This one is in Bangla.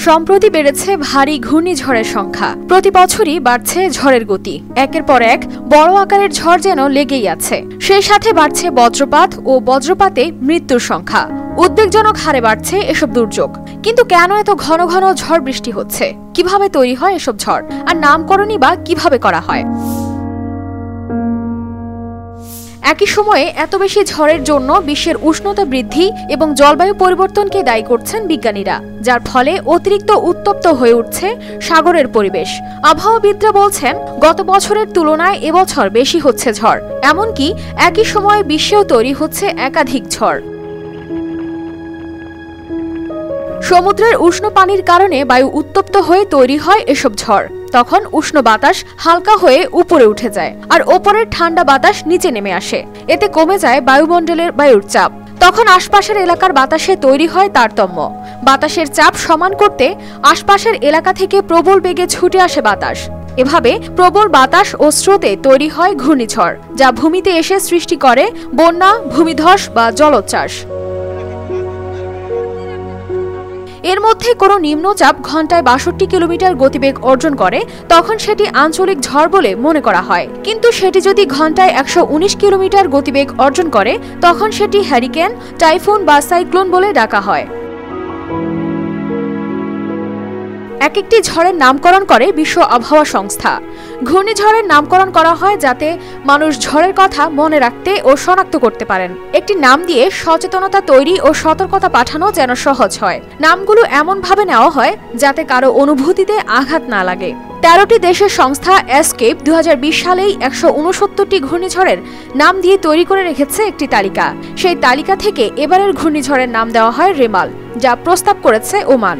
সম্প্রতি বেড়েছে ভারী ঘূর্ণিঝড়ের সংখ্যা। প্রতি বছরই বাড়ছে ঝড়ের গতি। একের পর এক বড় আকারের ঝড় যেন লেগেই আছে। সেই সাথে বাড়ছে বজ্রপাত ও বজ্রপাতে মৃত্যুর সংখ্যা। উদ্বেগজনক হারে বাড়ছে এসব দুর্যোগ। কিন্তু কেন এত ঘন ঘন ঝড় বৃষ্টি হচ্ছে? কিভাবে তৈরি হয় এসব ঝড়, আর নামকরণই বা কিভাবে করা হয়? একই সময়ে এত বেশি ঝড়ের জন্য বিশ্বের উষ্ণতা বৃদ্ধি এবং জলবায়ু পরিবর্তনকে দায়ী করছেন বিজ্ঞানীরা, যার ফলে অতিরিক্ত উত্তপ্ত হয়ে উঠছে সাগরের পরিবেশ। আবহাওয়াবিদরা বলছেন, গত বছরের তুলনায় এবছর বেশি হচ্ছে ঝড়। এমনকি একই সময়ে বিশ্বেও তৈরি হচ্ছে একাধিক ঝড়। সমুদ্রের উষ্ণ পানির কারণে বায়ু উত্তপ্ত হয়ে তৈরি হয় এসব ঝড়। তখন উষ্ণ বাতাস হালকা হয়ে উপরে উঠে যায়, আর ওপরের ঠান্ডা বাতাস নিচে নেমে আসে। এতে কমে যায় বায়ুমণ্ডলের বায়ুর চাপ। তখন আশপাশের এলাকার বাতাসে তৈরি হয় তারতম্য। বাতাসের চাপ সমান করতে আশপাশের এলাকা থেকে প্রবল বেগে ছুটে আসে বাতাস। এভাবে প্রবল বাতাস ও স্রোতে তৈরি হয় ঘূর্ণিঝড়, যা ভূমিতে এসে সৃষ্টি করে বন্যা, ভূমিধস বা জলোচ্ছ্বাস। এর মধ্যে কোনো নিম্নচাপ ঘন্টায় ৬২ কিলোমিটার গতিবেগ অর্জন করে, তখন সেটি আঞ্চলিক ঝড় বলে মনে করা হয়। কিন্তু সেটি যদি ঘন্টায় ১১৯ কিলোমিটার গতিবেগ অর্জন করে, তখন সেটি হ্যারিকেন, টাইফুন বা সাইক্লোন বলে ডাকা হয়। এক একটি ঝড়ের নামকরণ করে বিশ্ব আবহাওয়া সংস্থা। ঘূর্ণিঝড়ের নামকরণ করা হয় যাতে মানুষ ঝড়ের কথা মনে রাখতে ও শনাক্ত করতে পারেন। একটি নাম দিয়ে সচেতনতা তৈরি ও সতর্কতা পাঠানো যেন সহজ হয়। নামগুলো এমনভাবে নেওয়া হয় যাতে কারো অনুভূতিতে আঘাত না লাগে। ১৩টি দেশের সংস্থা এসকেপ ২০২০ সালেই ১৬৯টি ঘূর্ণিঝড়ের নাম দিয়ে তৈরি করে রেখেছে একটি তালিকা। সেই তালিকা থেকে এবারের ঘূর্ণিঝড়ের নাম দেওয়া হয় রেমাল, যা প্রস্তাব করেছে ওমান।